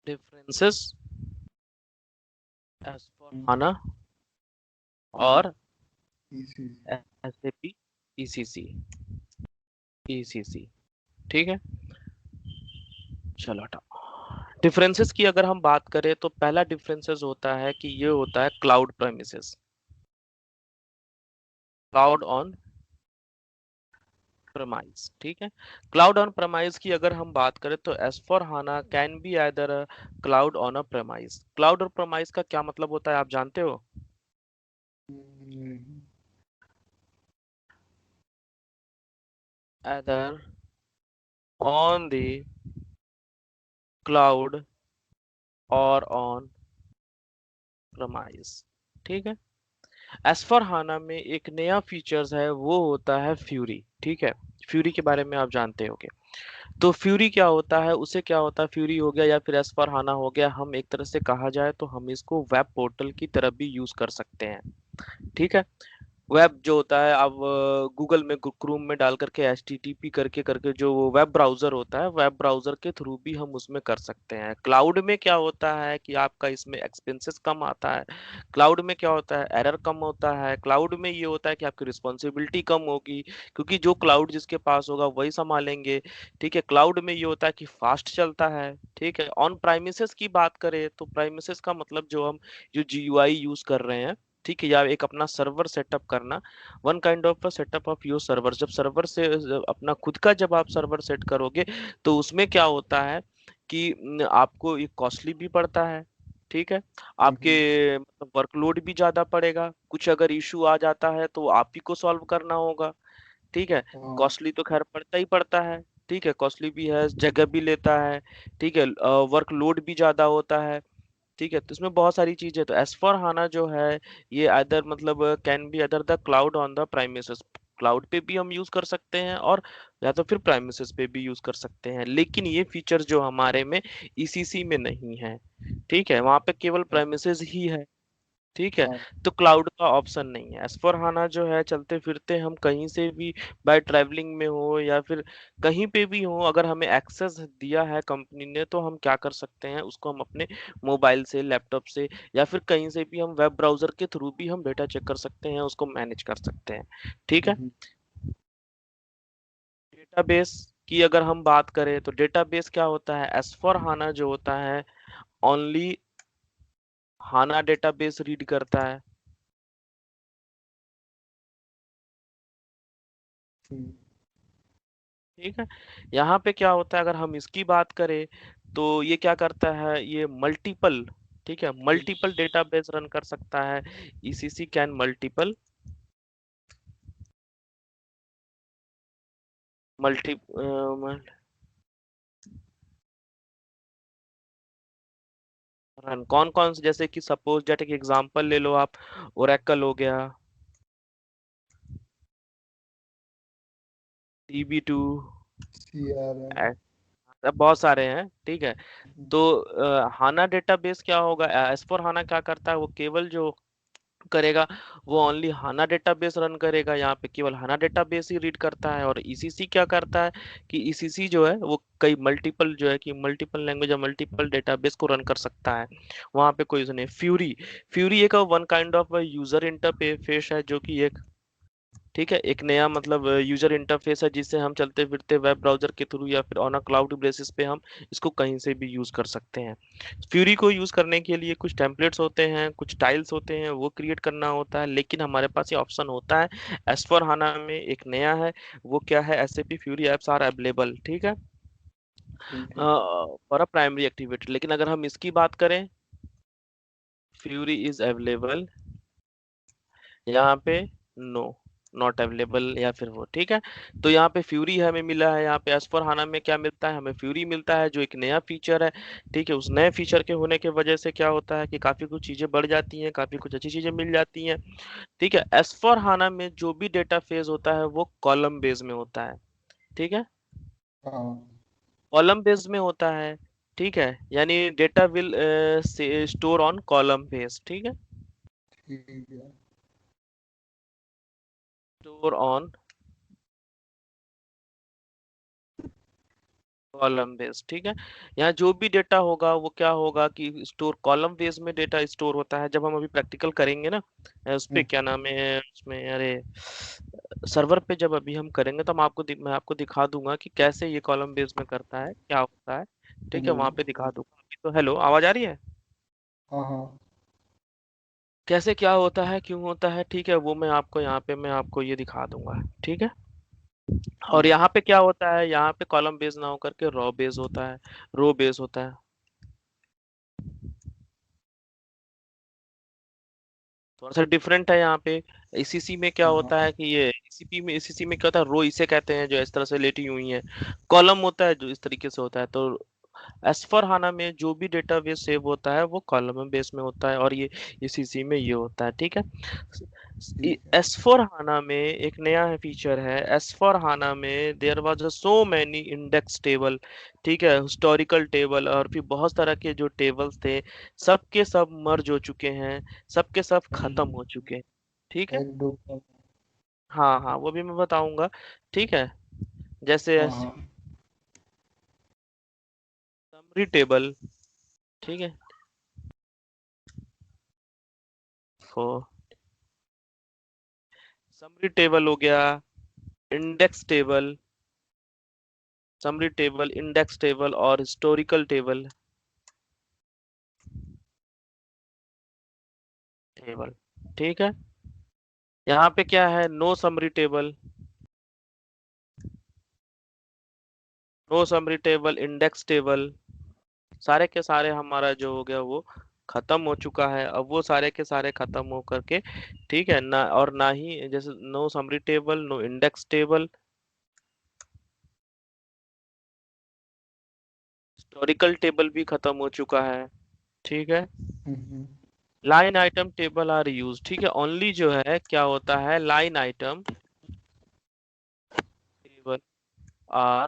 Differences as for HANA और SAP ECC ठीक है। चलो हटाओ। डिफरेंसेस की अगर हम बात करें तो पहला डिफरेंसेस होता है कि ये होता है cloud premises, cloud on premise. ठीक है, क्लाउड ऑन प्रमाइस की अगर हम बात करें तो S four HANA can be either cloud on a premise. Cloud और प्रमाइस का क्या मतलब होता है आप जानते हो? आइदर ऑन द क्लाउड और ऑन प्रमाइस। ठीक है, एस फॉर हाना में एक नया फीचर्स है, वो होता है फ्यूरी। ठीक है, फ्यूरी के बारे में आप जानते होंगे। तो फ्यूरी क्या होता है, उसे क्या होता है, फ्यूरी हो गया या फिर एस फॉर हाना हो गया, हम एक तरह से कहा जाए तो हम इसको वेब पोर्टल की तरह भी यूज कर सकते हैं। ठीक है, वेब जो होता है आप गूगल में क्रोम में डाल करके एचटीटीपी करके करके जो वेब ब्राउजर होता है, वेब ब्राउजर के थ्रू भी हम उसमें कर सकते हैं। क्लाउड में क्या होता है कि आपका इसमें एक्सपेंसेस कम आता है। क्लाउड में क्या होता है, एरर कम होता है। क्लाउड में ये होता है कि आपकी रिस्पॉन्सिबिलिटी कम होगी, क्योंकि जो क्लाउड जिसके पास होगा वही संभालेंगे। ठीक है, क्लाउड में ये होता है कि फास्ट चलता है। ठीक है, ऑन प्राइमिसेस की बात करें तो प्राइमिसेस का मतलब जो हम जो जीयूआई यूज कर रहे हैं, ठीक है, या एक अपना सर्वर सेटअप करना, one kind of setup of your server. जब सर्वर से अपना खुद का जब आप सर्वर सेट करोगे तो उसमें क्या होता है कि आपको ये कॉस्टली भी पड़ता है। ठीक है, आपके मतलब वर्कलोड भी ज्यादा पड़ेगा, कुछ अगर इशू आ जाता है तो आप ही को सॉल्व करना होगा। ठीक है, कॉस्टली तो खैर पड़ता ही पड़ता है। ठीक है, कॉस्टली भी है, जगह भी लेता है। ठीक है, वर्कलोड भी ज्यादा होता है। ठीक है, तो इसमें बहुत सारी चीजें, तो एस फॉर हाना जो है ये अदर मतलब can be either the cloud on the premises. Cloud पे भी हम यूज कर सकते हैं और या तो फिर प्राइमिसेस पे भी यूज कर सकते हैं, लेकिन ये फीचर जो हमारे में ईसीसी में नहीं है। ठीक है, वहां पे केवल प्राइमिसेस ही है। ठीक है, तो क्लाउड का ऑप्शन नहीं है। एस फॉर हाना जो है चलते फिरते हम कहीं से भी, बाय ट्रैवलिंग में हो या फिर कहीं पे भी हो, अगर हमें एक्सेस दिया है कंपनी ने तो हम क्या कर सकते हैं, उसको हम अपने मोबाइल से, लैपटॉप से या फिर कहीं से भी हम वेब ब्राउजर के थ्रू भी हम डेटा चेक कर सकते हैं, उसको मैनेज कर सकते हैं। ठीक है, डेटाबेस की अगर हम बात करें तो डेटाबेस क्या होता है, एस फॉर हाना जो होता है ओनली हाना डेटाबेस रीड करता है। ठीक है, यहाँ पे क्या होता है अगर हम इसकी बात करें तो ये क्या करता है, ये मल्टीपल, ठीक है, मल्टीपल डेटाबेस रन कर सकता है। ECC can multiple multi run कौन कौन से, जैसे कि सपोज डेट एक एग्जांपल ले लो आप, ओरेकल हो गया, DB2, बहुत सारे हैं। ठीक है, तो हाना डेटाबेस क्या होगा, एस फॉर हाना क्या करता है, वो केवल जो करेगा वो ओनली हाना डेटाबेस रन करेगा, यहाँ पे केवल हाना डेटाबेस ही रीड करता है। और ईसीसी क्या करता है कि ईसीसी जो है वो कई मल्टीपल जो है कि मल्टीपल लैंग्वेज या मल्टीपल डेटाबेस को रन कर सकता है, वहां पे कोई नहीं। फ्यूरी, फ्यूरी एक one kind of user interface है जो कि एक, ठीक है, एक नया मतलब यूजर इंटरफेस है जिससे हम चलते फिरते वेब ब्राउजर के थ्रू या फिर ऑन अ क्लाउड बेसिस पे हम इसको कहीं से भी यूज कर सकते हैं। फ्यूरी को यूज करने के लिए कुछ टेम्पलेट्स होते हैं, कुछ टाइल्स होते हैं, वो क्रिएट करना होता है, लेकिन हमारे पास ये ऑप्शन होता है। एस फॉर हाना में एक नया है, वो क्या है, SAP Fiori apps are available. ठीक है, फॉर अ प्राइमरी एक्टिविटी। लेकिन अगर हम इसकी बात करें, फ्यूरी इज अवेलेबल, यहाँ पे नो, नॉट अवेलेबल या फिर वो। ठीक है, तो यहाँ पे फ्यूरी हमें मिला है, यहाँ पे एस फॉर हाना में क्या मिलता है, हमें फ्यूरी मिलता है जो एक नया फीचर है। ठीक है, उस नए फीचर के होने की वजह से क्या होता है कि काफी कुछ चीजें बढ़ जाती हैं, काफी कुछ अच्छी चीजें मिल जाती हैं। ठीक है, एस फॉर हाना में जो भी डेटा फेज होता है वो कॉलम बेस में होता है। ठीक है, कॉलम बेस में होता है। ठीक है, यानी data will store on column base. ठीक है, स्टोर ऑन कॉलम बेस, ठीक है। यहाँ जो भी डेटा होगा वो क्या होगा कि स्टोर कॉलम बेस में डेटा स्टोर होता है। जब हम अभी प्रैक्टिकल करेंगे ना उस पे हम्म, क्या नाम है उसमें, अरे सर्वर पे जब अभी हम करेंगे तो मैं आपको दिखा दूंगा कि कैसे ये कॉलम बेस में करता है, क्या होता है। ठीक है, वहां पे दिखा दूंगा। अभी तो हेलो, आवाज आ रही है? हाँ हाँ कैसे क्या होता है, क्यों होता है, ठीक है, वो मैं आपको ये दिखा दूंगा। ठीक है। और ठीक है। यहाँ पे क्या होता है, यहाँ पे कॉलम बेस ना होकर के रो बेस होता है, रो बेस होता है। थोड़ा सा डिफरेंट है यहाँ पे। ईसीसी में क्या हाँ हाँ होता है कि ये ईसीसी में क्या होता है, रो इसे कहते हैं जो इस तरह से लेटी हुई है। कॉलम होता है जो इस तरीके से होता है। तो एस फॉर हाना में जो भी डेटाबेस सेव होता है वो कॉलम बेस में होता है, और ये ईसीसी में ये होता है। ठीक है। ठीक है। एस फॉर हाना में एक नया फीचर है। एस फॉर हाना में there was so many index table, ठीक है, हिस्टोरिकल टेबल, और भी बहुत तरह के जो टेबल्स थे, सब के सब मर्ज हो चुके हैं, सब के सब खत्म हो चुके हैं। ठीक है। एक दो हाँ हाँ, वो भी मैं बताऊंगा। ठीक है। जैसे हाँ हाँ समरी टेबल, ठीक है, समरी टेबल हो गया, index table, summary table, index table और हिस्टोरिकल टेबल टेबल। ठीक है। यहाँ पे क्या है, no summary table, no summary table, index table, सारे के सारे हमारा जो हो गया वो खत्म हो चुका है। अब वो सारे के सारे खत्म हो करके, ठीक है ना, और ना ही जैसे no summary table, no index table, historical table भी खत्म हो चुका है। ठीक है। Hmm, line item table are use, ठीक है, ओनली जो है क्या होता है, line item table are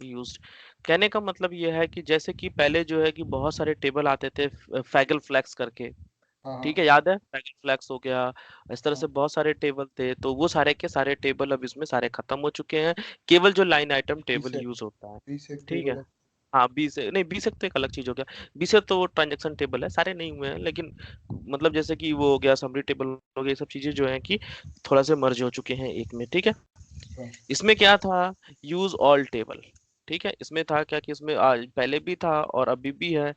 used. कहने का मतलब ये है कि जैसे कि पहले जो है कि बहुत सारे टेबल आते थे फैगल फ्लैक्स करके, हाँ ठीक हाँ है, याद है, फैगल फ्लैक्स हो गया, इस तरह से हाँ। बहुत सारे टेबल थे। तो वो सारे के सारे टेबल अब इसमें सारे खत्म हो चुके हैं। केवल जो लाइन आइटम टेबल बीसेक यूज होता है। बीसेक ठीक है। टेबल है। हाँ, बी से नहीं, बी से तो एक अलग चीज हो गया। बी से तो वो ट्रांजेक्शन टेबल है, सारे नहीं हुए हैं, लेकिन मतलब जैसे कि वो हो गया समरी टेबल हो गया, ये सब चीजें जो है कि थोड़ा से मर्ज हो चुके हैं एक में। ठीक है। अच्छा। इसमें क्या था, यूज ऑल टेबल, ठीक है, इसमें था क्या कि इसमें आज पहले भी था और अभी भी है।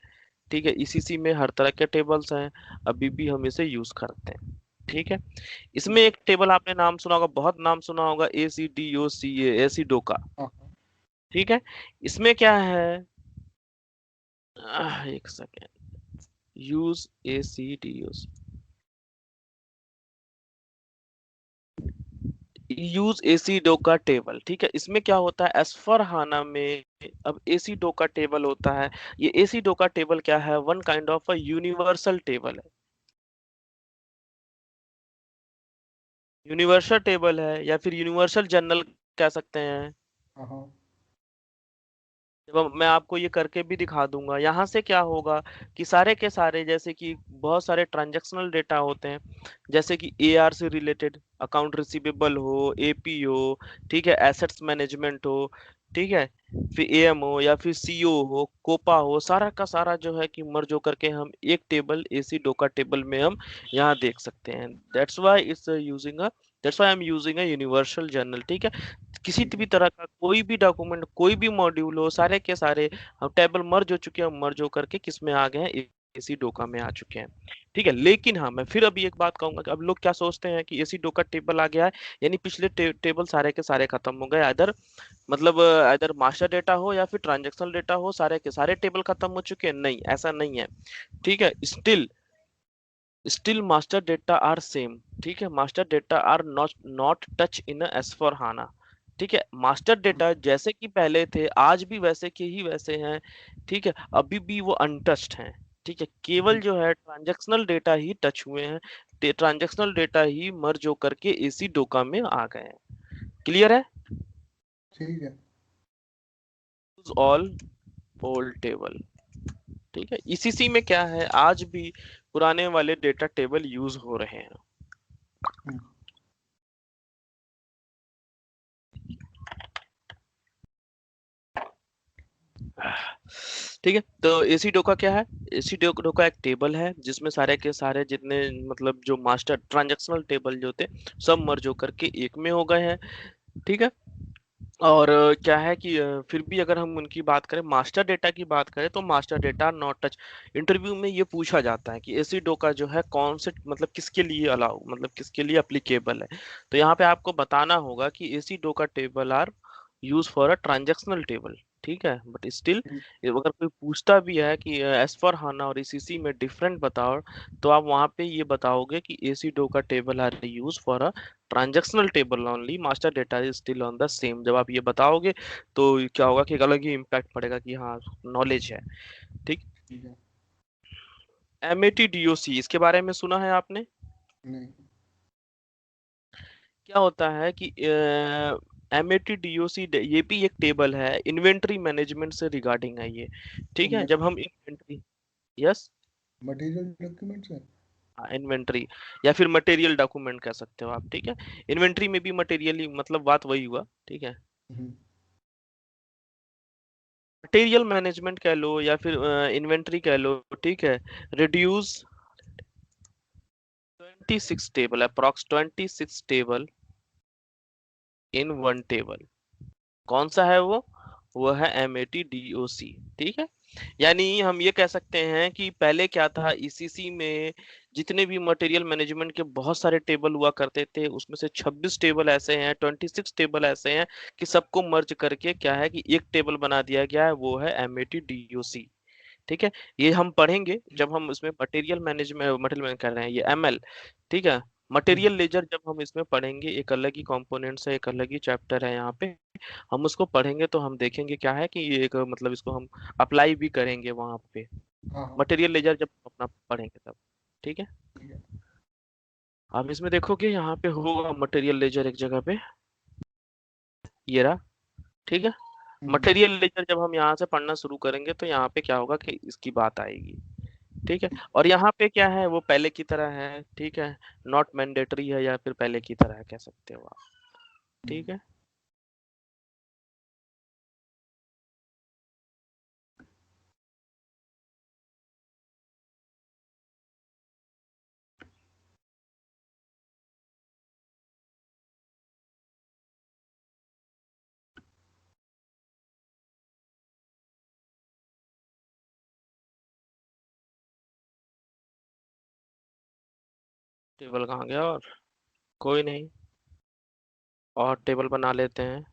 ठीक है, ईसीसी में हर तरह के टेबल्स हैं, अभी भी हम इसे यूज करते हैं। ठीक है। इसमें ठीक है। एक टेबल आपने नाम सुना होगा, बहुत नाम सुना होगा, ACDOCA, एसिडोका। हाँ हाँ ठीक है। इसमें क्या है, एक second, use ACDOC, use ACDOCA table. ठीक है, इसमें क्या होता है, एस फॉर हाना में अब एसिडोका टेबल होता है। ये एसिडोका टेबल क्या है, one kind of a universal table है। यूनिवर्सल टेबल है या फिर यूनिवर्सल जनरल कह सकते हैं। हाँ हाँ जब मैं आपको ये करके भी दिखा दूंगा, यहाँ से क्या होगा कि सारे के सारे जैसे कि बहुत सारे ट्रांजैक्शनल डेटा होते हैं, जैसे कि AR से रिलेटेड अकाउंट रिसीवेबल हो, AP हो, ठीक है, एसेट्स मैनेजमेंट हो, ठीक है, फिर AM हो या फिर CO हो, कोपा हो, सारा का सारा जो है कि मर्ज होकर के हम एक टेबल एसी डोका टेबल में हम यहाँ देख सकते हैं। That's why I am using a universal journal. ठीक है। किसी ठीक भी है। तरह का कोई भी डॉक्यूमेंट, कोई भी मॉड्यूल हो, सारे के सारे टेबल मर्ज हो चुके हैं, मर्ज होकर के किस में आ गए हैं, एसी डोका में आ चुके हैं। ठीक है। लेकिन हाँ, मैं फिर अभी एक बात कहूंगा कि अब लोग क्या सोचते हैं कि एसी डोका टेबल आ गया है यानी पिछले टेबल सारे के सारे खत्म हो गए, इधर मतलब इधर मास्टर डेटा हो या फिर ट्रांजेक्शनल डेटा हो, सारे के सारे टेबल खत्म हो चुके हैं, नहीं, ऐसा नहीं है। ठीक है। Still master data are same. ठीक है, master data are not not touch in S four HANA. ठीक है, मास्टर डेटा जैसे कि पहले थे आज भी वैसे के ही वैसे हैं। ठीक है, अभी भी वो अनटच्ड हैं। ठीक है, केवल जो है ट्रांजैक्शनल डेटा ही टच हुए हैं, ट्रांजैक्शनल डेटा ही मर्ज होकर के एसी डोका में आ गए हैं। क्लियर है? ठीक है। All old table. ठीक है, ईसीसी में क्या है, आज भी पुराने वाले डेटा टेबल यूज हो रहे हैं। हम्म, ठीक है, तो एसी डोका क्या है? एसी डोका एक टेबल है जिसमें सारे के सारे जितने मतलब जो मास्टर ट्रांजैक्शनल टेबल जो थे सब मर्ज होकर के एक में हो गए हैं। ठीक है, और क्या है कि फिर भी अगर हम उनकी बात करें, मास्टर डेटा की बात करें, तो master data not touch. Interview में ये पूछा जाता है कि एसी डोका जो है कौन से मतलब किसके लिए अलाउ मतलब किसके लिए अप्लीकेबल है। तो यहाँ पे आपको बताना होगा कि ACDOCA table are use for a transactional table. ठीक है, बट स्टिल ठीक। अगर कोई पूछता भी है कि एस फॉर हाना और ईसीसी में डिफरेंट बताओ, तो आप वहां पे ये बताओगे कि ACDOCA table are use for a transactional table only, master data is still on the same. जब आप ये बताओगे तो क्या होगा कि एक अलग ही इम्पैक्ट पड़ेगा कि हाँ नॉलेज है। ठीक। ठीक है। एमएटीडीओसी इसके बारे में सुना है आपने? नहीं। क्या होता है कि एमएटीडीओसी ये भी एक टेबल है, इन्वेंटरी मैनेजमेंट से रिगार्डिंग है ये। तो ठीक है, जब हम इन्वेंटरी, यस, मटेरियल डॉक्यूमेंट्स है। इन्वेंटरी या फिर मटेरियल डॉक्यूमेंट कह सकते हो आप। ठीक है, इन्वेंटरी में भी मटेरियल ही मतलब बात वही हुआ। ठीक है, हम्म। मटेरियल मैनेजमेंट कह लो या फिर इन्वेंटरी कह लो। ठीक है, reduce 26 table, approx 26 table in one table. कौन सा है वो है एमएटीडीओसी। ठीक है, यानी हम ये कह सकते हैं कि पहले क्या था, ईसीसी में जितने भी मटेरियल मैनेजमेंट के बहुत सारे टेबल हुआ करते थे, उसमें से 26 टेबल ऐसे हैं, 26 टेबल ऐसे हैं कि सबको मर्ज करके क्या है कि एक टेबल बना दिया गया है, वो है एमएटीडीओसी। ठीक है, ये हम पढ़ेंगे जब हम इसमें मटेरियल मैनेजमेंट कर रहे हैं, ये एमएल। ठीक है, मटेरियल लेजर जब हम इसमें पढ़ेंगे, एक अलग ही कंपोनेंट्स है, एक अलग ही चैप्टर है यहाँ पे। हम उसको पढ़ेंगे तो हम देखेंगे क्या है कि ये एक मतलब इसको हम अप्लाई भी करेंगे वहां पे, हाँ हाँ। मटेरियल लेजर जब हम अपना पढ़ेंगे तब। ठीक है, ठीक है। आप इसमें देखोगे यहाँ पे होगा मटेरियल लेजर एक जगह पे, ये रहा। ठीक है, हम्म। मटेरियल लेजर जब हम यहाँ से पढ़ना शुरू करेंगे तो यहाँ पे क्या होगा कि इसकी बात आएगी। ठीक है, और यहाँ पे क्या है, वो पहले की तरह है। ठीक है, नॉट मैंडेटरी है या फिर पहले की तरह है कह सकते हो आप। ठीक है, टेबल कहाँ गया? और कोई नहीं, और टेबल बना लेते हैं।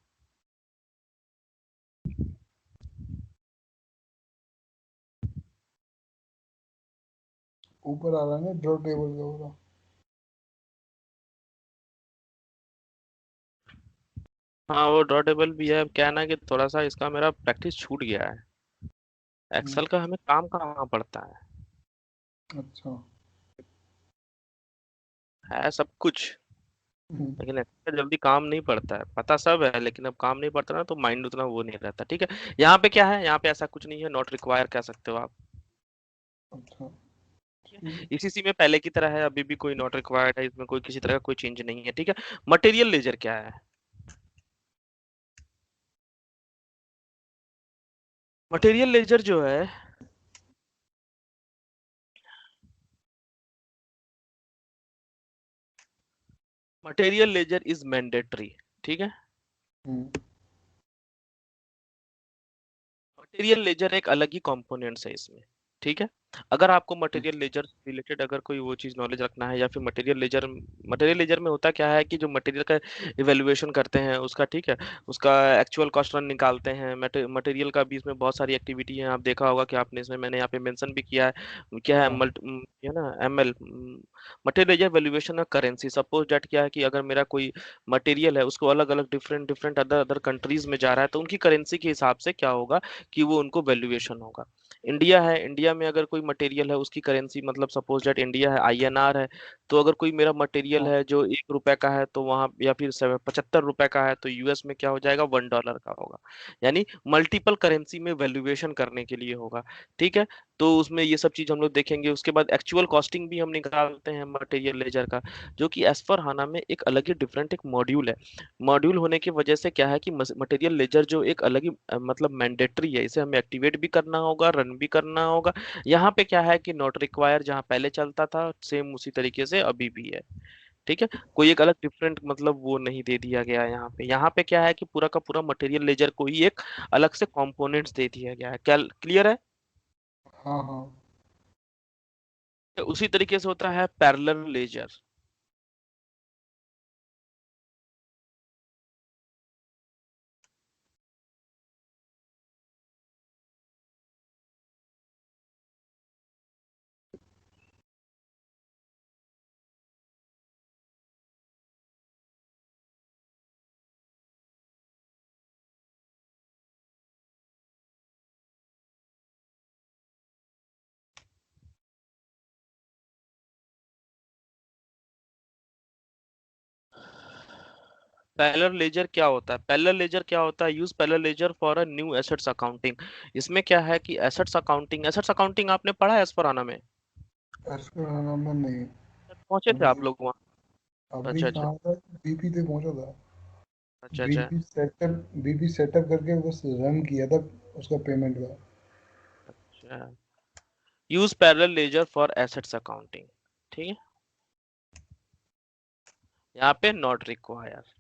ऊपर आ रहा है ना ड्रॉ टेबल का पूरा। हाँ वो ड्रॉ टेबल भी है। अब क्या है ना कि थोड़ा सा इसका मेरा प्रैक्टिस छूट गया है, हम्म। एक्सेल का हमें काम कहाँ पड़ता अच्छा। है सब कुछ, हम्म। लेकिन एक्सेल जल्दी काम नहीं पड़ता है, पता सब है लेकिन अब काम नहीं पड़ता ना तो माइंड उतना वो नहीं रहता। ठीक है, यहाँ पे क्या है, यहाँ पे ऐसा कुछ नहीं है, नॉट रिक्वायर कह सकते हो आप। अच्छा। ठीक है। इसी सी में पहले की तरह है, अभी भी कोई नॉट रिक्वायर्ड है, इसमें कोई किसी तरह का कोई चेंज नहीं है। ठीक है, मटेरियल लेजर क्या है? मटेरियल लेजर जो है, मटेरियल लेजर इज मैंडेटरी। ठीक है, हम्म। मटेरियल लेजर एक अलग ही कंपोनेंट्स है इसमें। ठीक है, अगर आपको मटेरियल लेजर रिलेटेड अगर कोई वो चीज नॉलेज रखना है या फिर मटेरियल लेजर में होता क्या है कि जो मटेरियल का इवेल्युएशन करते हैं उसका, ठीक है, उसका एक्चुअल कॉस्ट रन निकालते हैं। मटेरियल का भी इसमें बहुत सारी एक्टिविटी है, आप देखा होगा कि आपने इसमें मैंने यहाँ पे मेंशन भी किया है, क्या है हाँ। ये ना ML, material ledger valuation of currency. Suppose that क्या है कि अगर मेरा कोई मटेरियल है उसको अलग अलग different different other other countries में जा रहा है, तो उनकी करेंसी के हिसाब से क्या होगा कि वो उनको वैल्यूएशन होगा। इंडिया है, इंडिया में अगर कोई मटेरियल है उसकी करेंसी मतलब सपोज दैट इंडिया है, आईएनआर है, तो अगर कोई मेरा मटेरियल हाँ। है जो 1 रुपए का है तो वहाँ या फिर 75 रुपए का है तो यूएस में क्या हो जाएगा, $1 का होगा। यानी मल्टीपल करेंसी में वैल्यूएशन करने के लिए होगा। ठीक है, तो उसमें ये सब चीज हम लोग देखेंगे। उसके बाद एक्चुअल कॉस्टिंग भी हम निकालते हैं मटेरियल लेजर का, जो कि एस फॉर हाना में एक अलग ही डिफरेंट एक मॉड्यूल है। मॉड्यूल होने की वजह से क्या है कि मटेरियल लेजर जो एक अलग ही मतलब मैंडेटरी है, इसे हमें एक्टिवेट भी करना होगा, रन भी करना होगा। यहाँ पे क्या है कि नॉट रिक्वायर, जहाँ पहले चलता था सेम उसी तरीके से अभी भी है। ठीक है, कोई एक अलग डिफरेंट मतलब वो नहीं दे दिया गया है यहाँ पे। यहाँ पे क्या है कि पूरा का पूरा मटेरियल लेजर को ही एक अलग से कंपोनेंट्स दे दिया गया है। क्या क्लियर है? हाँ हाँ। उसी तरीके से होता है पैरेलल लेजर। पैरेलल लेजर क्या होता है? पैरेलल लेजर क्या होता है? Use parallel ledger for a new assets accounting. इसमें क्या है कि एसेट्स अकाउंटिंग आपने पढ़ा है एस्फोराना में? नंबर नहीं। पहुंचे थे आप अभी लोग वहाँ? अभी अच्छा अच्छा। कहाँ था? बीपी तक पहुंचा था। अच्छा अच्छा। बीपी सेटअप करके बस रन किया था उसका पेमेंट का। अच्छा, use parallel ledger for assets accounting. ठीक है, यहाँ पे नॉट रिक्वायर।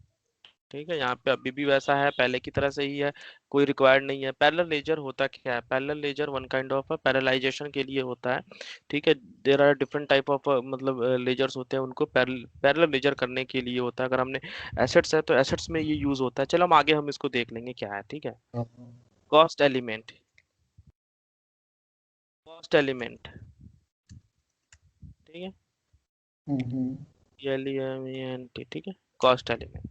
ठीक है, यहाँ पे अभी भी वैसा है, पहले की तरह से ही है, कोई रिक्वायर्ड नहीं है। पैरेलल लेजर होता क्या है? Parallel ledger one kind of parallelization के लिए होता है। ठीक है, there are different type of मतलब लेजर्स होते हैं, उनको पैरेलल लेजर करने के लिए होता है। अगर हमने एसेट्स है तो एसेट्स में ये यूज होता है। चलो हम आगे हम इसको देख लेंगे क्या है। ठीक है, हाँ हाँ। Cost element. कॉस्ट एलिमेंट, ठीक है, हम्म। LEMENT, ठीक है। कॉस्ट एलिमेंट,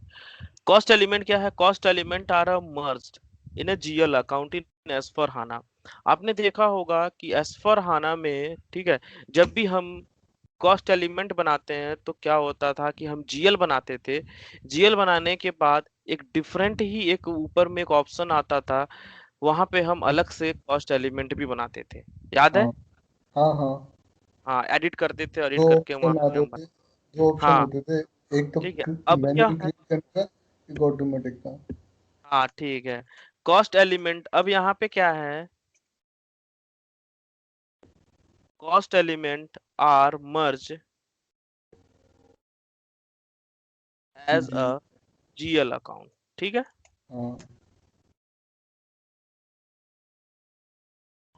कॉस्ट एलिमेंट क्या है? Cost element are merged in a GL account in S four HANA. आपने देखा होगा कि एस फॉर हाना में, ठीक है, जब भी हम कॉस्ट एलिमेंट बनाते हैं तो क्या होता था कि हम जीएल बनाते थे। जीएल बनाने के बाद एक डिफरेंट ही एक ऊपर में एक ऑप्शन आता था, वहां पे हम अलग से कॉस्ट एलिमेंट भी बनाते थे। याद है? हाँ हाँ हाँ। हाँ, एडिट करते थे, दो एडिट करके वहां ऑप्शन पे आते हम थे, दो ऑप्शन हाँ, होते थे। एक तो ठीक है। अब क्या मैन्युअली है? क्रिएट करने का, एक ऑटोमेटिक का। हाँ ठीक है, कॉस्ट एलिमेंट अब यहाँ पे क्या है? Cost element are merge as a G. GL account. ठीक है, हाँ।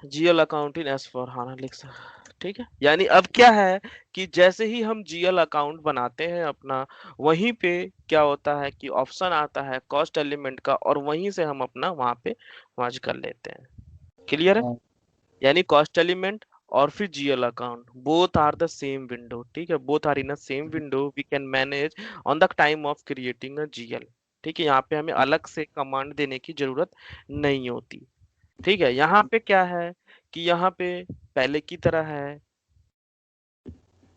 GL account in S four HANA लिख सकते। ठीक है, यानी अब क्या है कि जैसे ही हम जीएल अकाउंट बनाते हैं अपना, वहीं पे क्या होता है कि ऑप्शन आता है कॉस्ट एलिमेंट का, और वहीं से हम अपना वहां पे मर्ज कर लेते हैं। क्लियर है? हाँ। यानी कॉस्ट एलिमेंट और फिर GL account both are the same window. ठीक है, both are in a same window, we can manage on the time of creating a GL. ठीक है, यहाँ पे हमें अलग से कमांड देने की जरूरत नहीं होती। ठीक है, यहाँ पे क्या है कि यहाँ पे पहले की तरह है।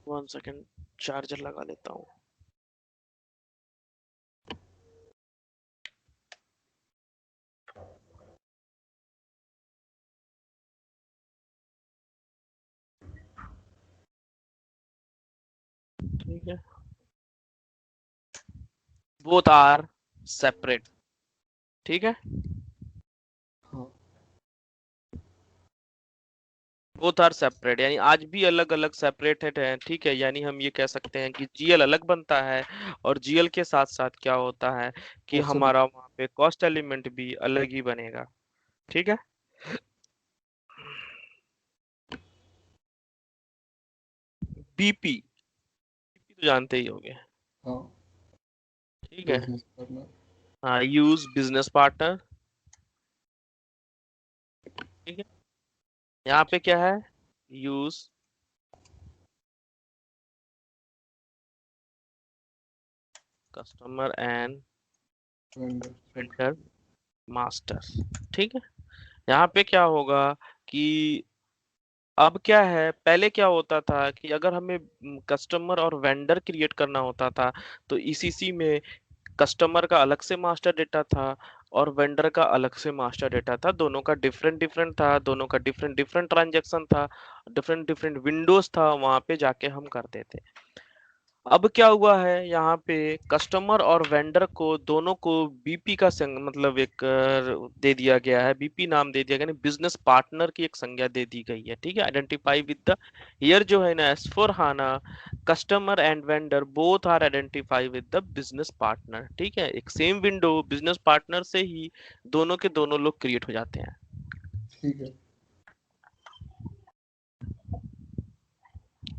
1 सेकेंड, चार्जर लगा लेता हूँ। ठीक है, बोथ आर सेपरेट। ठीक है, हाँ। बोथ आर सेपरेट, यानी आज भी अलग अलग सेपरेटेड है। ठीक है, यानी हम ये कह सकते हैं कि जीएल अलग बनता है, और जीएल के साथ साथ क्या होता है कि कौन सा? हमारा वहां पे कॉस्ट एलिमेंट भी अलग ही बनेगा। ठीक है, बीपी, तो जानते ही होंगे। हाँ। ठीक है, बिजनेस पार्टनर। हाँ, यूज बिजनेस पार्टनर। ठीक है, यहाँ पे क्या है? Use customer and vendor. Vendor master. ठीक है, यहाँ पे क्या होगा कि अब क्या है, पहले क्या होता था कि अगर हमें कस्टमर और वेंडर क्रिएट करना होता था तो ईसीसी में कस्टमर का अलग से मास्टर डेटा था, और वेंडर का अलग से मास्टर डेटा था। दोनों का डिफरेंट डिफरेंट था, दोनों का डिफरेंट डिफरेंट ट्रांजैक्शन था, डिफरेंट डिफरेंट विंडोज था, वहां पे जाके हम करते थे। अब क्या हुआ है यहाँ पे, कस्टमर और वेंडर को दोनों को बीपी का संग मतलब एक दे दिया गया है, बीपी नाम दे दिया गया, बिजनेस पार्टनर की एक संज्ञा दे दी गई है। ठीक है, आइडेंटिफाई विद द, हियर जो है ना S four HANA, customer and vendor both are identify with the business partner. ठीक है, एक सेम विंडो बिजनेस पार्टनर से ही दोनों के दोनों लोग क्रिएट हो जाते हैं। ठीक है।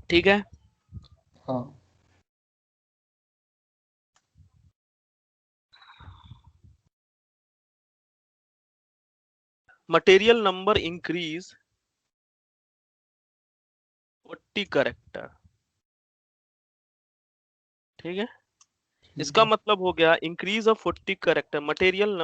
ठीक है, हाँ। Material number increase 40 character. ठीक है, ठीक इसका है। मतलब हो गया increase of 40 character, material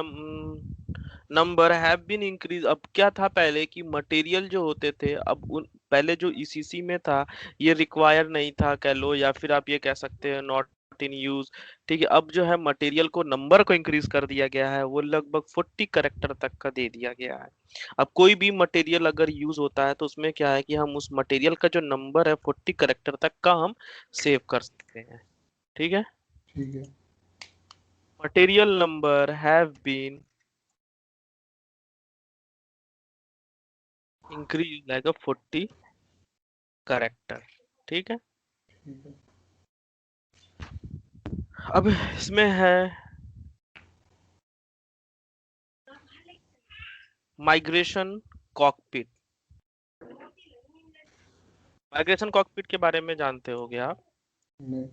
number have been increase. अब क्या था पहले कि मटेरियल जो होते थे, अब उन पहले जो ईसीसी में था ये रिक्वायर नहीं था कह लो, या फिर आप ये कह सकते हैं नॉट इन यूज। ठीक है, अब जो है मटेरियल को नंबर को इंक्रीज कर दिया गया है, वो लगभग 40 करेक्टर तक का दे दिया गया है। अब कोई भी मटेरियल अगर यूज होता है तो उसमें क्या है कि हम उस मटेरियल का जो नंबर है 40 करेक्टर तक का हम सेव कर सकते हैं। ठीक है, ठीक है। material number have been increased like a 40 character। ठीक है, ठीक है। अब इसमें है माइग्रेशन कॉकपिट। माइग्रेशन कॉकपिट के बारे में जानते होगे आप? नहीं।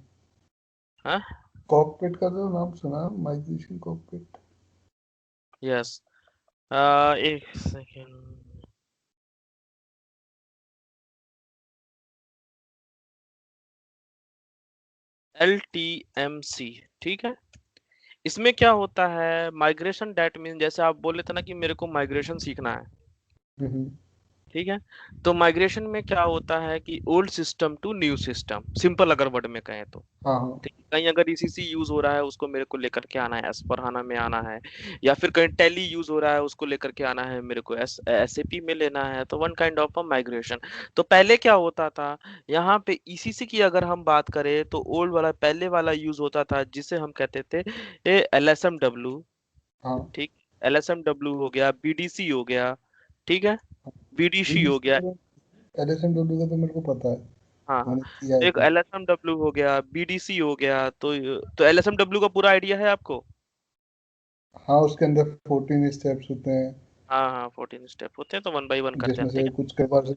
हाँ, कॉकपिट का तो नाम सुना, माइग्रेशन कॉकपिट। यस, एक सेकेंड। LTMC। ठीक है, इसमें क्या होता है, माइग्रेशन डेट मीन, जैसे आप बोले थे ना कि मेरे को माइग्रेशन सीखना है। हम्म। ठीक है, तो माइग्रेशन में क्या होता है कि old system to new system, simple अगर वर्ड में कहें तो। हाँ हाँ। ठीक है, कहीं अगर ईसीसी यूज हो रहा है उसको मेरे को लेकर के आना है, एस पर हाना में आना है, या फिर कहीं टैली यूज हो रहा है उसको लेकर के आना है मेरे को एसएपी में लेना है, तो one kind of a migration. तो पहले क्या होता था, यहाँ पे ईसीसी की अगर हम बात करें तो ओल्ड वाला पहले वाला यूज होता था जिसे हम कहते थे LSMW। हाँ। ठीक, LSMW हो गया, बीडीसी हो गया। ठीक है, बीडीसी हो बीडीसी गया। का, LSMW का तो मेरे को पता है, हाँ हाँ, मैंने किया है एक कुछ। LSMW हो गया, बीडीसी हो गया, तो LSMW का पूरा आइडिया है आपको? हाँ, उसके अंदर 14 स्टेप्स होते हैं, हाँ हाँ, 14 स्टेप होते हैं, तो वन बाई वन करते जिसमें हैं। ठीक से है, कुछ कई बार से।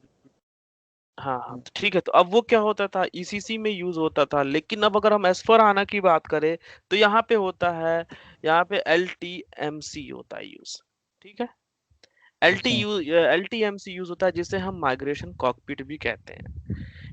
हाँ हाँ, तो ठीक है, तो अब वो क्या होता था, ईसीसी में यूज होता था, लेकिन अब अगर हम एस फोर आना की बात करें तो यहाँ पे होता है, यहाँ पे LTMC होता है यूज। ठीक है, अच्छा। LTMC यूज होता है जिसे हम माइग्रेशन कॉकपिट भी कहते हैं।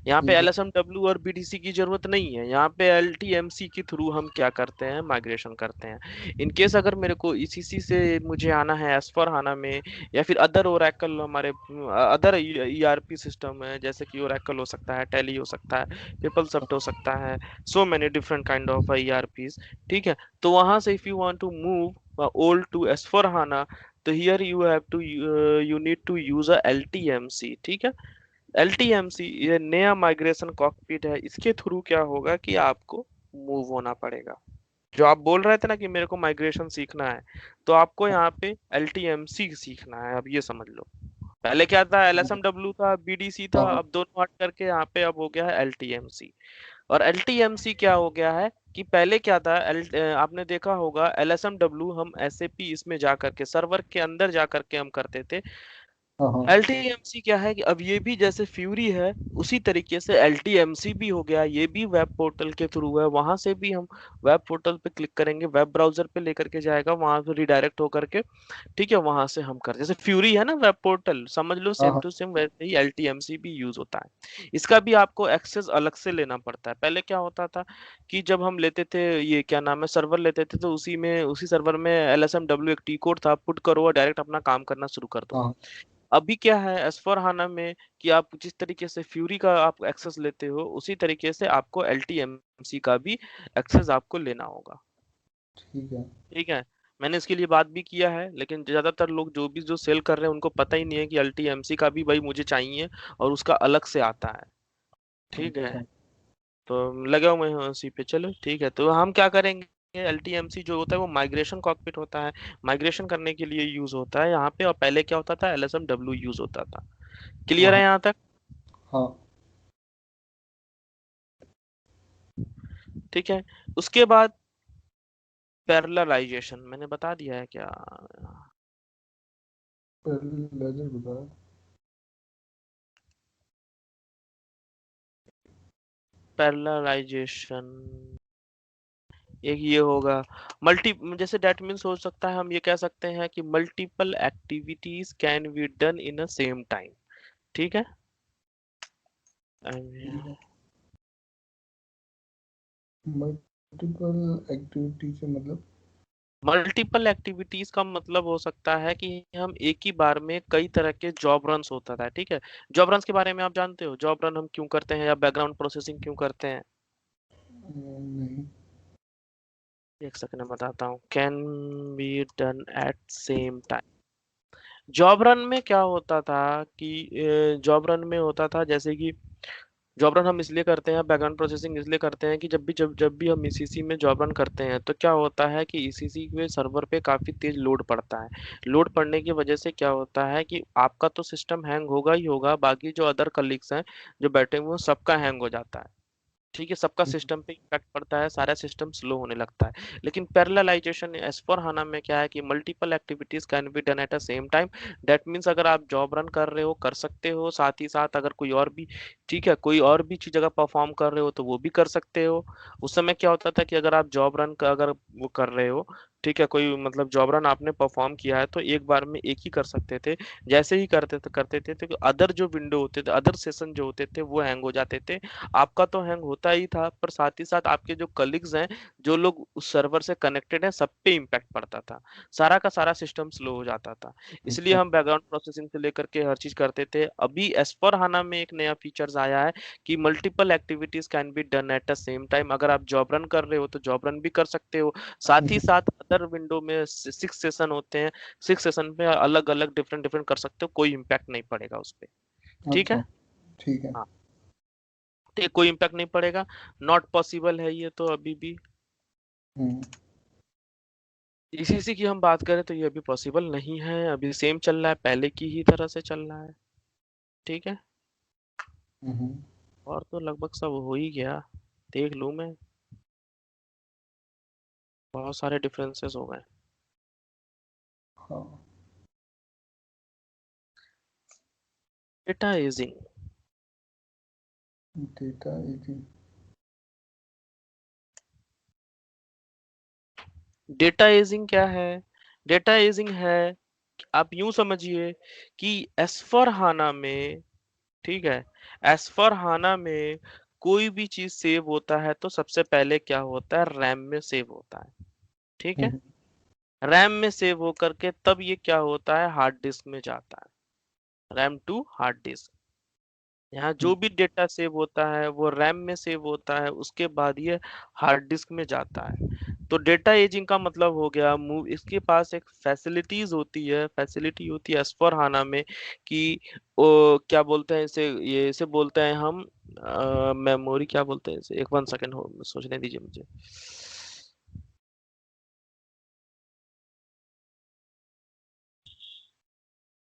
यहाँ पे ठीक है। LSMW और BDC की जरूरत नहीं है, यहाँ पे LTMC के थ्रू हम क्या करते हैं, माइग्रेशन करते हैं। इन केस अगर मेरे को ECC से मुझे आना है एस फॉर हाना में, या फिर अदर ओरेकल, हमारे अदर ERP सिस्टम है, जैसे कि ओरेकल हो सकता है, टैली हो सकता है, पीपलसॉफ्ट हो सकता है, so many different kind of ERPs। ठीक है, तो वहां से if you want to move old to S four HANA, तो here you have to, you need to use a LTMC। ठीक है, LTMC ये नया माइग्रेशन कॉकपिट है, इसके थ्रू क्या होगा कि आपको मूव होना पड़ेगा। जो आप बोल रहे थे ना कि मेरे को माइग्रेशन सीखना है, तो आपको यहाँ पे LTMC सीखना है। अब ये समझ लो, पहले क्या था, LSMW था, BDC था, हाँ। अब दोनों हट करके यहाँ पे अब हो गया है LTMC। और LTMC क्या हो गया है कि पहले क्या था, आपने देखा होगा LSMW हम SAP इसमें जा करके सर्वर के अंदर जा करके हम करते थे। हाँ। हाँ। LTMC क्या है कि अब ये भी जैसे फ्यूरी है उसी तरीके से LTMC भी हो गया, ये भी वेब पोर्टल के थ्रू है, वहां से भी हम वेब पोर्टल पे क्लिक करेंगे, वेब ब्राउजर पे लेकर के जाएगा, वहां से रिडायरेक्ट होकर के, ठीक है, वहां से हम कर, जैसे फ्यूरी है ना वेब पोर्टल, समझ लो हाँ। सेम हाँ। टू सेम वैसे ही LTMC भी यूज होता है। इसका भी आपको एक्सेस अलग से लेना पड़ता है। पहले क्या होता था कि जब हम लेते थे, ये क्या नाम है, सर्वर लेते थे, तो उसी में उसी सर्वर में LSMW एक टी कोड था, पुट करो और डायरेक्ट अपना काम करना शुरू कर दो। हाँ। अभी क्या है एस फोर हाना में कि आप जिस तरीके से फ्यूरी का आप एक्सेस लेते हो, उसी तरीके से आपको LTMC का भी एक्सेस आपको लेना होगा। ठीक है। ठीक है, मैंने इसके लिए बात भी किया है, लेकिन ज्यादातर लोग जो सेल कर रहे हैं उनको पता ही नहीं है कि अल्टी एमसी का भी भाई मुझे चाहिए और उसका अलग से आता है। ठीक है, अच्छा। तो लगा हुए हैं उसी पे। चलो ठीक है, तो हम क्या करेंगे, एलटीएमसी जो होता है वो माइग्रेशन कॉकपिट होता है, माइग्रेशन करने के लिए यूज होता है यहाँ पे। और पहले क्या होता था, एलएसएमडब्ल्यू यूज होता था। क्लियर है हाँ यहाँ तक? हाँ। ठीक है, उसके बाद पैरेललाइजेशन मैंने बता दिया है क्या? पहले लेजर बताया। पैरेललाइजेशन एक ये होगा, मल्टी, जैसे डेट मीन्स हो सकता है, हम ये कह सकते हैं कि multiple activities can be done in a same time. ठीक है, मल्टीपल एक्टिविटी से मतलब? मल्टीपल एक्टिविटीज का मतलब हो सकता है कि हम एक ही बार में कई तरह के जॉब रन्स होता था। ठीक है, जॉब रन्स के बारे में आप जानते हो, जॉब रन हम क्यों करते हैं या बैकग्राउंड प्रोसेसिंग क्यों करते हैं? नहीं। एक सेकंड में बताता हूँ। Can be done at same time. Job run में क्या होता था कि जॉब रन में होता था जैसे कि जॉब रन हम इसलिए करते हैं, बैकग्राउंड प्रोसेसिंग इसलिए करते हैं कि जब भी हम ईसीसी में जॉब रन करते हैं तो क्या होता है कि ईसीसी के सर्वर पे काफ़ी तेज लोड पड़ता है। लोड पड़ने की वजह से क्या होता है कि आपका तो सिस्टम हैंग होगा ही होगा, बाकी जो अदर कलीग्स हैं जो बैठे हुए हैं सबका हैंग हो जाता है। ठीक है, सबका सिस्टम पे इम्पैक्ट पड़ता है, सारा सिस्टम स्लो होने लगता है। लेकिन पैरेललाइजेशन एस फॉर हाना में क्या है कि multiple activities can be done at a same time. That means अगर आप जॉब रन कर रहे हो कर सकते हो, साथ ही साथ अगर कोई और भी, ठीक है, कोई और भी चीज अगर परफॉर्म कर रहे हो तो वो भी कर सकते हो। उस समय क्या होता था कि अगर आप जॉब रन का अगर वो कर रहे हो, ठीक है, कोई मतलब जॉब रन आपने परफॉर्म किया है तो एक बार में एक ही कर सकते थे। जैसे ही करते थे तो अदर जो विंडो होते थे, अदर सेशन जो होते थे वो हैंग हो जाते थे। आपका तो हैंग होता ही था, पर साथ ही साथ आपके जो कलीग्स हैं, जो लोग उस सर्वर से कनेक्टेड हैं, सब पे इम्पैक्ट पड़ता था। सारा का सारा सिस्टम स्लो हो जाता था। इसलिए अच्छा। हम बैकग्राउंड प्रोसेसिंग से लेकर के हर चीज करते थे। अभी एस फॉर हाना में एक नया फीचर्स आया है कि multiple activities can be done at the same time. अगर आप जॉब रन कर रहे हो तो जॉब रन भी कर सकते हो, साथ ही साथ अदर विंडो में 6 सेशन होते हैं, 6 सेशन पे अलग अलग डिफरेंट डिफरेंट कर सकते हो, कोई इम्पैक्ट नहीं पड़ेगा उस पर। ठीक है, अच्छा। ठीक है। हाँ, तो ये कोई इम्पैक्ट नहीं पड़ेगा। नॉट पॉसिबल है ये तो अभी भी। हम्म। ईसीसी की हम बात करें तो ये अभी पॉसिबल नहीं है, अभी सेम चल रहा है, पहले की ही तरह से चल रहा है। ठीक है, हम्म। और तो लगभग सब हो ही गया, देख लूं मैं, बहुत सारे डिफरेंसेस हो गए। हाँ। Data ageing, data ageing. Data ageing क्या है? डेटा एजिंग है, आप यूं समझिए कि एस फॉर हाना में, ठीक है, एस फॉर हाना में कोई भी चीज सेव होता है तो सबसे पहले क्या होता है, रैम में सेव होता है। ठीक है, हम्म। रैम में सेव होकर के तब ये क्या होता है, हार्ड डिस्क में जाता है, रैम टू हार्ड डिस्क। यहाँ जो भी डेटा सेव होता है वो रैम में सेव होता है, उसके बाद ये हार्ड डिस्क में जाता है। तो डेटा एजिंग का मतलब हो गया मूव, इसके पास एक फैसिलिटीज होती है, फैसिलिटी होती है एस फॉर हाना में कि क्या बोलते हैं इसे, ये इसे बोलते हैं हम मेमोरी, क्या बोलते हैं इसे, एक 1 सेकेंड हो सोचने दीजिए मुझे।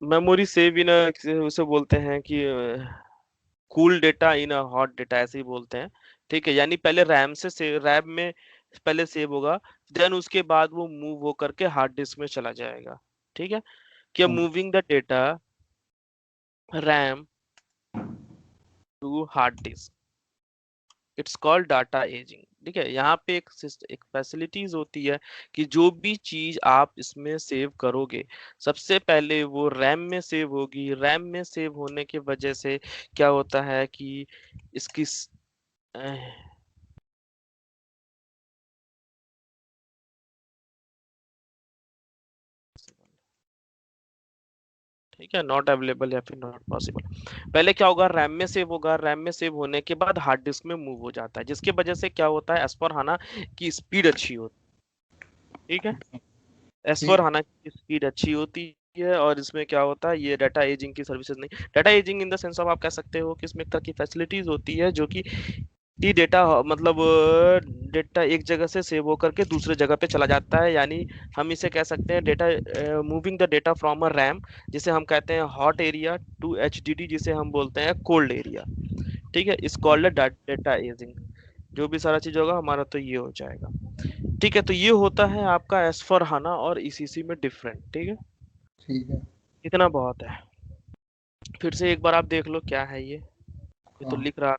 मेमोरी सेव इन, उसे बोलते हैं कि cool data in a hot data, ऐसे ही बोलते हैं। ठीक है, यानी पहले रैम में पहले सेव होगा, देन उसके बाद वो मूव होकर के हार्ड डिस्क में चला जाएगा। ठीक है, कि हम्म। Moving the data RAM to hard disk, it's called data ageing. ठीक है, यहाँ पे एक फैसिलिटीज होती है कि जो भी चीज आप इसमें सेव करोगे सबसे पहले वो रैम में सेव होगी। रैम में सेव होने की वजह से क्या होता है कि इसकी ठीक है, नॉट अवेलेबल या फिर नॉट पॉसिबल। पहले क्या होगा, रैम में सेव होगा, रैम में सेव होने के बाद हार्ड डिस्क में मूव हो जाता है, जिसकी वजह से क्या होता है एज पर हाना की स्पीड अच्छी होती है। ठीक है, एस4 हाना की स्पीड अच्छी होती है और इसमें क्या होता है, ये डाटा एजिंग की सर्विसेज नहीं, data ageing in the sense of आप कह सकते हो कि इसमें एक तरह की फैसिलिटीज होती है जो कि ये डेटा मतलब डेटा एक जगह से सेव होकर के दूसरे जगह पे चला जाता है, यानी हम इसे कह सकते हैं data moving the data from a RAM, जिसे हम कहते हैं हॉट एरिया, टू एचडीडी जिसे हम बोलते हैं कोल्ड एरिया। ठीक है, इस कॉल्ड डेटा एजिंग। जो भी सारा चीज होगा हमारा तो ये हो जाएगा। ठीक है, तो ये होता है आपका एस फॉर हाना और ईसीसी में डिफरेंट। ठीक है, ठीक है। इतना बहुत है। फिर से एक बार आप देख लो क्या है ये तो हाँ। लिख रहा।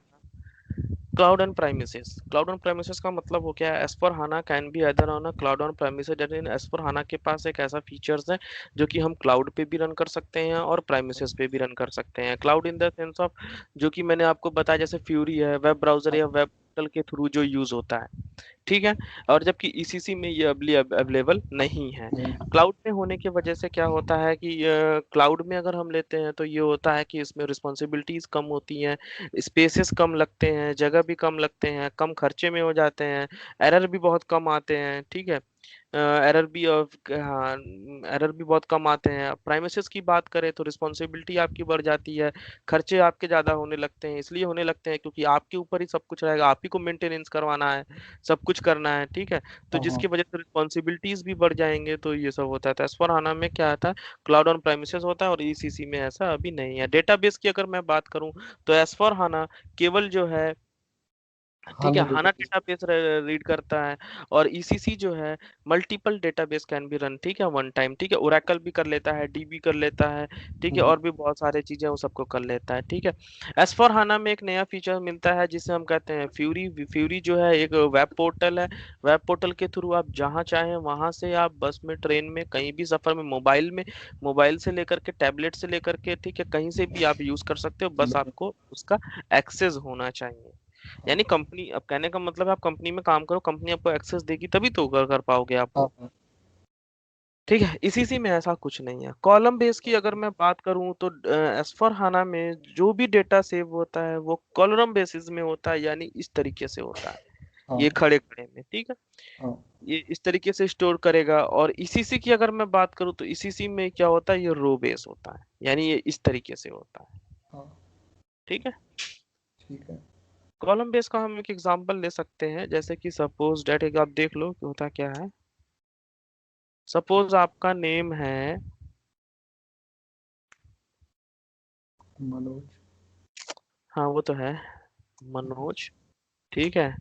Cloud and premises, cloud and premises का मतलब हो गया S four HANA can be either on a cloud on premises, that in S four HANA के पास एक ऐसा फीचर्स है जो कि हम क्लाउड पे भी रन कर सकते हैं और प्राइमिसेस पे भी रन कर सकते हैं। Cloud in the sense of जो कि मैंने आपको बताया, जैसे फ्यूरी है, वेब ब्राउजर या वेब पोर्टल के थ्रू जो यूज होता है। ठीक है, और जबकि ईसीसी में ये अवेलेबल नहीं है। नहीं। क्लाउड में होने की वजह से क्या होता है कि क्लाउड में अगर हम लेते हैं तो ये होता है कि इसमें रिस्पॉन्सिबिलिटीज कम होती हैं, स्पेसेस कम लगते हैं, जगह भी कम लगते हैं, कम खर्चे में हो जाते हैं, एरर भी बहुत कम आते हैं। ठीक है, एरर भी हाँ, एरर भी बहुत कम आते हैं। प्राइमेसेस की बात करें तो रिस्पॉन्सिबिलिटी आपकी बढ़ जाती है, खर्चे आपके ज़्यादा होने लगते हैं। इसलिए होने लगते हैं क्योंकि आपके ऊपर ही सब कुछ रहेगा, आप ही को मेंटेनेंस करवाना है, सब कुछ करना है। ठीक है, तो हाँ हाँ। जिसकी वजह से रिस्पॉन्सिबिलिटीज भी बढ़ जाएंगे, तो ये सब होता है। तो एस4हाना में क्या आता है, क्लाउड ऑन प्रेमिसेस होता है और ईसीसी में ऐसा अभी नहीं है। डेटाबेस की अगर मैं बात करूं तो एस4हाना केवल जो है, हाँ ठीक है, ना हाना डेटाबेस। डेटाबेस रीड करता है। और ईसीसी जो है multiple database can be run, ठीक है, वन टाइम। ठीक है, ओरेकल भी कर लेता है, डीबी कर लेता है। ठीक है, और भी बहुत सारे चीजें वो सबको कर लेता है। ठीक है, एस फॉर हाना में एक नया फीचर मिलता है जिसे हम कहते हैं फ्यूरी। फ्यूरी जो है एक वेब पोर्टल है। वेब पोर्टल के थ्रू आप जहाँ चाहें वहां से, आप बस में, ट्रेन में, कहीं भी सफर में, मोबाइल में, मोबाइल से लेकर के, टैबलेट से लेकर के, ठीक है, कहीं से भी आप यूज कर सकते हो, बस आपको उसका एक्सेस होना चाहिए। यानी कंपनी, अब कहने का मतलब है आप कंपनी में काम करो, कंपनी आपको एक्सेस देगी तभी तो कर पाओगे आप हाँ वो। हाँ। ठीक है, इसी में ऐसा कुछ नहीं है। कॉलम बेस की अगर मैं बात करूं तो एस फॉर हाना में जो भी डेटा सेव होता है वो कॉलम बेसिस में होता है, यानी इस तरीके से होता है, ये हाँ खड़े खड़े में। ठीक है, हाँ। ये इस तरीके से स्टोर करेगा। और ईसीसी की अगर मैं बात करूं तो ईसीसी में क्या होता है, ये रो बेस होता है, यानी ये इस तरीके से होता है। हाँ। ठीक है, ठीक है। कॉलम बेस का हम एक एग्जांपल ले सकते हैं, जैसे कि सपोज डेट, एक आप देख लो कि होता क्या है। सपोज आपका नेम है, मनोज। हाँ वो तो है, मनोज। ठीक है,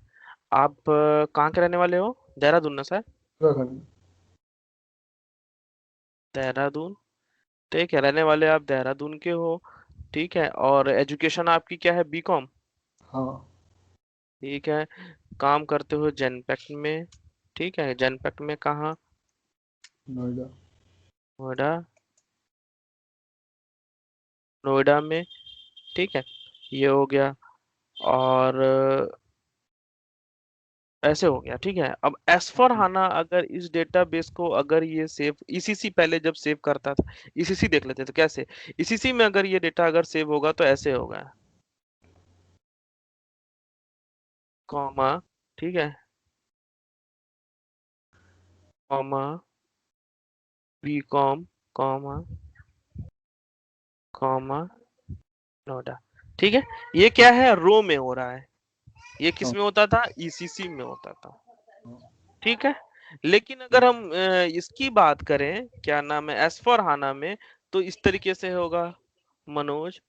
आप कहाँ के रहने वाले हो, देहरादून ना सर? उत्तराखंड। देहरादून, ठीक है, रहने वाले आप देहरादून के हो। ठीक है, और एजुकेशन आपकी क्या है, बीकॉम? हाँ। ठीक है, काम करते हो जनपैक्ट में। ठीक है, जनपैक्ट में कहाँ? नोएडा। नोएडा, नोएडा में। ठीक है, ये हो गया। और ऐसे हो गया। ठीक है, अब एस फॉर हाना अगर इस डेटाबेस को, अगर ये सेव, ईसीसी पहले जब सेव करता था, ईसीसी देख लेते तो कैसे, ईसीसी में अगर ये डेटा अगर सेव होगा तो ऐसे होगा, कॉमा, ठीक है, comma, B com, comma, comma, Noida. ठीक है, ये क्या है, रो में हो रहा है। ये किस हाँ में होता था, ईसीसी में होता था। हाँ। ठीक है, लेकिन अगर हम इसकी बात करें, क्या नाम है, एस फॉर हाना में, तो इस तरीके से होगा, मनोज,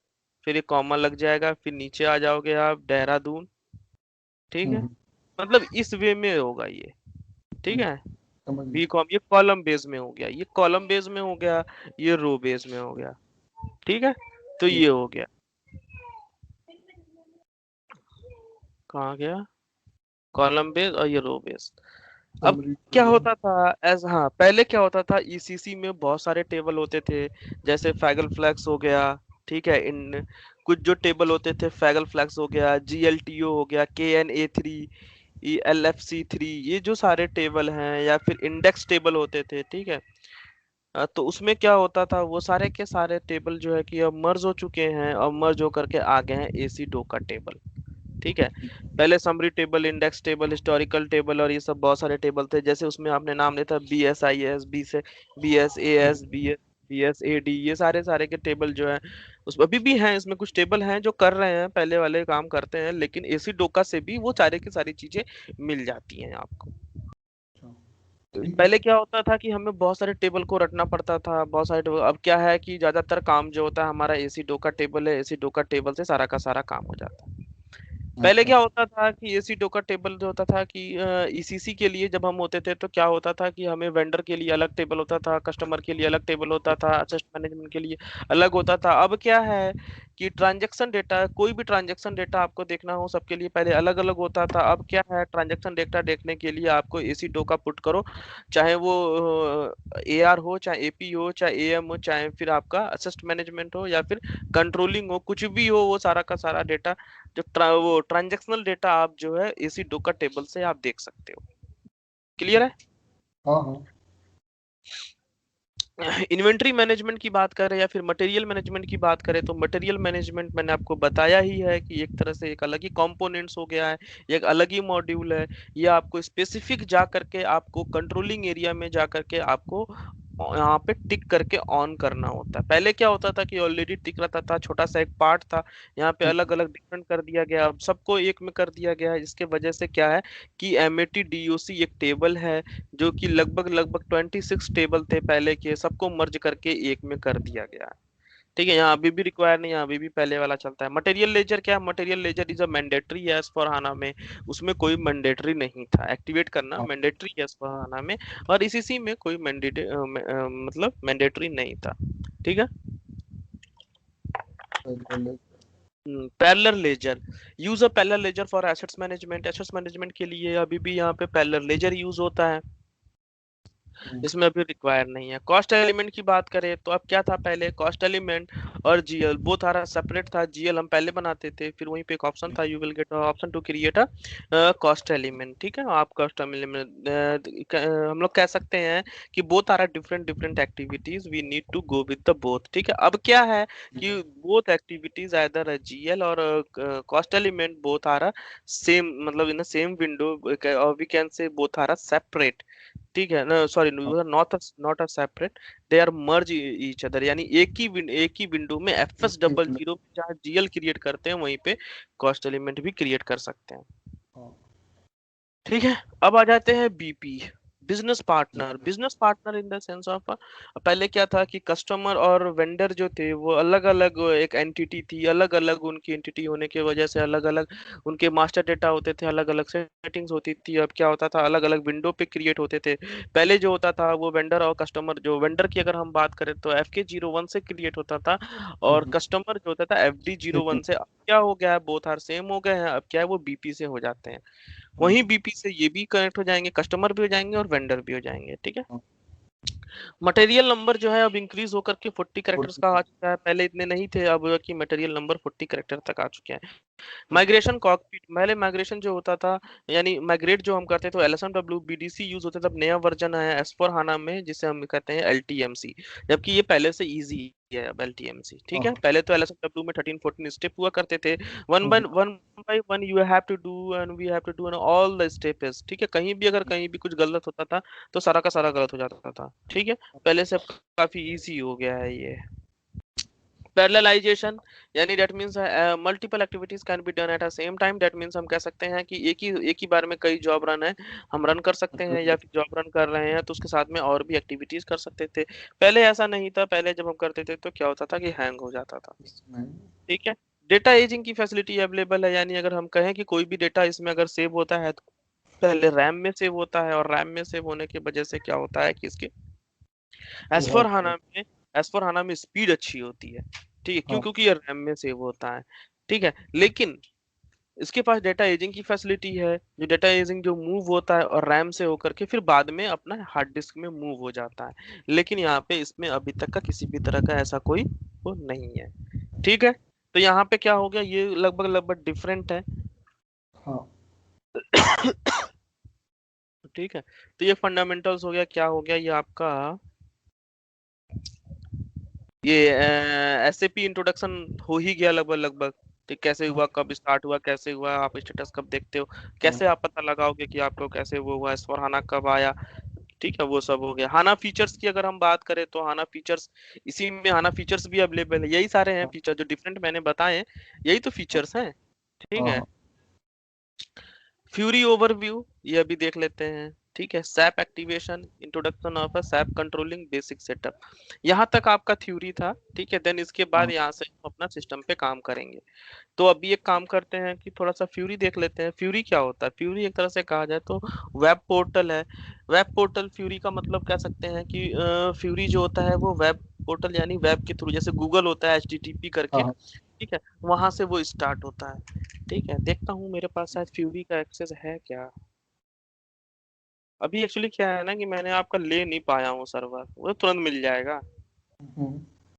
फिर एक कॉमा लग जाएगा, फिर नीचे आ जाओगे आप, देहरादून। ठीक है, हम्म, मतलब इस वे में होगा ये। ठीक हम्म, है, समझ बी गया। कॉम, ये कॉलम बेस में हो गया, ये कॉलम बेस में हो गया, ये रो बेस में हो गया। ठीक है, तो ठीक। ये हो गया। कहाँ गया, कॉलम बेस और ये रो बेस। अब समरी कर क्या दिया। होता था, एज हाँ, पहले क्या होता था, ईसीसी में बहुत सारे टेबल होते थे, जैसे फैगल फ्लैक्स हो गया। ठीक है, इन कुछ जो टेबल होते थे, फैगल फ्लैक्स हो गया, जीएलटीओ हो गया, KNA3, LFC3, ये जो सारे टेबल हैं, या फिर इंडेक्स टेबल होते थे। ठीक है, तो उसमें क्या होता था, वो सारे के सारे टेबल जो है कि अब मर्ज हो चुके हैं और मर्ज होकर के आ गए हैं एसी डोका टेबल। ठीक है। पहले summary table, index table, historical table और ये सब बहुत सारे टेबल थे। जैसे उसमें आपने नाम लिया था BSIS, BSAS, BSAD, ये सारे सारे के टेबल जो है उस अभी भी हैं। इसमें कुछ टेबल हैं जो कर रहे हैं, पहले वाले काम करते हैं, लेकिन एसी डोका से भी वो सारे की सारी चीजें मिल जाती हैं आपको। अच्छा, ठीक है। पहले क्या होता था कि हमें बहुत सारे टेबल को रटना पड़ता था, बहुत सारे टेबल। अब क्या है कि ज्यादातर काम जो होता है हमारा एसी डोका टेबल है, एसी डोका टेबल से सारा का सारा काम हो जाता है। पहले अच्छा। क्या होता था कि एसी डोका टेबल जो होता था कि ईसीसी के लिए जब हम होते थे तो क्या होता था कि हमें वेंडर के लिए अलग टेबल होता था, कस्टमर के लिए अलग टेबल होता था, असिस्ट मैनेजमेंट के लिए अलग होता था। अब क्या है कि ट्रांजैक्शन डेटा, कोई भी ट्रांजैक्शन डेटा आपको देखना हो सबके लिए पहले अलग अलग होता था। अब क्या है, ट्रांजैक्शन डेटा देखने के लिए आपको एसी डोका पुट करो, चाहे वो एआर हो, चाहे एपी हो, चाहे एएम हो, चाहे फिर आपका असिस्ट मैनेजमेंट हो, या फिर कंट्रोलिंग हो, कुछ भी हो, वो सारा का सारा डेटा जो वो ट्रांजैक्शनल डेटा आप जो है एसी डोका टेबल से आप देख सकते हो। क्लियर है? हाँ हाँ। इन्वेंट्री मैनेजमेंट की बात करें या फिर मटेरियल मैनेजमेंट की बात करें, तो मटेरियल मैनेजमेंट मैंने आपको बताया ही है कि एक तरह से एक अलग ही कंपोनेंट्स हो गया है, एक अलग ही मॉड्यूल है। ये आपको स्पेसिफिक जा करके आपको कंट्रोलिंग एरिया में जा करके आपको यहाँ पे टिक करके ऑन करना होता है। पहले क्या होता था कि ऑलरेडी टिक रहता था, छोटा सा एक पार्ट था, यहाँ पे अलग अलग डिफरेंट कर दिया गया, अब सबको एक में कर दिया गया है। इसके वजह से क्या है कि एमएटी डीओसी एक टेबल है जो कि लगभग लगभग 26 टेबल थे पहले के, सबको मर्ज करके एक में कर दिया गया है। ठीक है, यहाँ अभी भी रिक्वायर नहीं है, अभी भी पहले वाला चलता है। मटेरियल लेजर क्या है? Material ledger is a mandatory S four HANA में, उसमें कोई मैंडेटरी नहीं था, एक्टिवेट करना हाँ, मैंडेटरी एज फॉर हाना में, और इसी में कोई मतलब मैंडेटरी नहीं था। ठीक है। पहले parallel ledger, use a parallel ledger for assets management, assets management के लिए अभी भी यहाँ पे पैरेलल लेजर यूज होता है, इसमें अभी रिक्वायर नहीं है। कॉस्ट एलिमेंट की बात करें तो अब क्या था, पहले कॉस्ट एलिमेंट और जीएल बोथ आर सेपरेट था। जीएल हम पहले बनाते थे, फिर वहीं पे एक ऑप्शन था, you will get option to create a cost element. ठीक है, आप कॉस्ट एलिमेंट हम लोग कह सकते हैं कि both are different different activities, we need to go with the both. ठीक है, अब क्या है कि बोथ एक्टिविटीज आइदर जीएल और cost element both are same, मतलब इन द सेम विंडो, और we can say both are separate. ठीक है ना, sorry, not a separate, they are merge each other, यानी एक ही विंडो में एफएस डबल जीरो जहाँ जीएल क्रिएट करते हैं वहीं पे कॉस्ट एलिमेंट भी क्रिएट कर सकते हैं। ठीक है, अब आ जाते हैं BP, business partner. Business partner in the sense of, पहले क्या था कि कस्टमर और वेंडर जो थे वो अलग अलग एक एंटिटी थी, अलग अलग उनकी एंटिटी होने की वजह से अलग अलग उनके मास्टर डेटा होते थे, अलग अलग सेटिंग्स होती थी। अब क्या होता था, अलग अलग विंडो पे क्रिएट होते थे। पहले जो होता था वो वेंडर और कस्टमर, जो वेंडर की अगर हम बात करें तो FK01 से क्रिएट होता था, और कस्टमर जो होता था FD01 से। अब क्या हो गया है, बोथ आर सेम हो गए हैं, अब क्या है वो बीपी से हो जाते हैं। वहीं बीपी से ये भी कनेक्ट हो जाएंगे, कस्टमर भी हो जाएंगे और वेंडर भी हो जाएंगे। ठीक है। मटेरियल नंबर जो है अब इंक्रीज होकर के 40 कैरेक्टर्स का आ चुका है, पहले इतने नहीं थे, अब कि मटेरियल नंबर 40 कैरेक्टर तक आ चुके हैं। माइग्रेशन कॉकपिट, पहले माइग्रेशन जो होता था, यानी माइग्रेट जो हम करते थे तो LSMW BDC यूज होता था। अब नया वर्जन आया एस फोर हाना में जिसे हम कहते हैं LTMC, जबकि ये पहले से इजी है अब LTMC। ठीक है, पहले तो LSMW में 13 14 स्टेप हुआ करते थे, one by one you have to do and we have to do and all the steps. ठीक है, कहीं भी अगर कहीं भी कुछ गलत होता था तो सारा का सारा गलत हो जाता था। ठीक है, पहले से अब काफी इजी हो गया है ये। पैरेललाइजेशन, यानी that means multiple activities can be done at a same time. That means हम कह सकते हैं कि एक ही बार में कई जॉब रन है, हम रन कर सकते हैं, या फिर जॉब रन कर रहे हैं तो उसके साथ में और भी एक्टिविटीज कर सकते थे। पहले ऐसा नहीं था, पहले जब हम करते थे तो क्या होता था कि हैंग हो जाता था। ठीक है, डेटा एजिंग की फैसिलिटी अवेलेबल है, यानी अगर हम कहें कि कोई भी डेटा इसमें अगर सेव होता है तो पहले रैम में सेव होता है, और रैम में सेव होने की वजह से क्या होता है कि इसके एस फोर हाना में स्पीड अच्छी होती है। ठीक है, क्यों? क्योंकि ये रैम में सेव होता है। ठीक है, लेकिन इसके पास डेटा एजिंग की फैसिलिटी है, जो डेटा एजिंग जो मूव होता है और रैम से होकर के फिर बाद में अपना हार्ड डिस्क में मूव हो जाता है, लेकिन यहाँ पे इसमें अभी तक का किसी भी तरह का ऐसा कोई वो नहीं है। ठीक है, तो यहाँ पे क्या हो गया, ये लगभग लगभग डिफरेंट है। ठीक है, तो ये फंडामेंटल्स हो गया, क्या हो गया ये आपका, ये SAP इंट्रोडक्शन हो ही गया लगभग लगभग। तो कैसे हुआ, कब स्टार्ट हुआ, कैसे हुआ, आप स्टेटस कब देखते हो, कैसे आप पता लगाओगे कि आपको कैसे वो हुआ, S/4HANA कब आया। ठीक है, वो सब हो गया। हाना फीचर्स की अगर हम बात करें तो हाना फीचर्स, इसी में हाना फीचर्स भी अवेलेबल है, यही सारे हैं हाँ फीचर जो डिफरेंट मैंने बताए हैं, यही तो हाँ फीचर्स हैं। ठीक हाँ है। हाँ फ्यूरी ओवरव्यू ये अभी देख लेते हैं। ठीक है, SAP activation, introduction of a SAP controlling basic setup, यहाँ तक आपका थ्योरी था। ठीक है, देन इसके बाद हाँ यहाँ से हम अपना सिस्टम पे काम करेंगे। तो अभी एक काम करते हैं कि थोड़ा सा फ्यूरी देख लेते हैं। फ्यूरी क्या होता है? फ्यूरी एक तरह से कहा जाए तो वेब पोर्टल है। वेब पोर्टल फ्यूरी का मतलब कह सकते हैं कि फ्यूरी जो होता है वो वेब पोर्टल यानी वेब के थ्रू, जैसे गूगल होता है HTTP करके। हाँ ठीक है, वहां से वो स्टार्ट होता है। ठीक है, देखता हूँ मेरे पास शायद फ्यूरी का एक्सेस है क्या। अभी एक्चुअली क्या है ना कि मैंने आपका ले नहीं पाया हूँ सर्वर, वो तुरंत मिल जाएगा। हाँ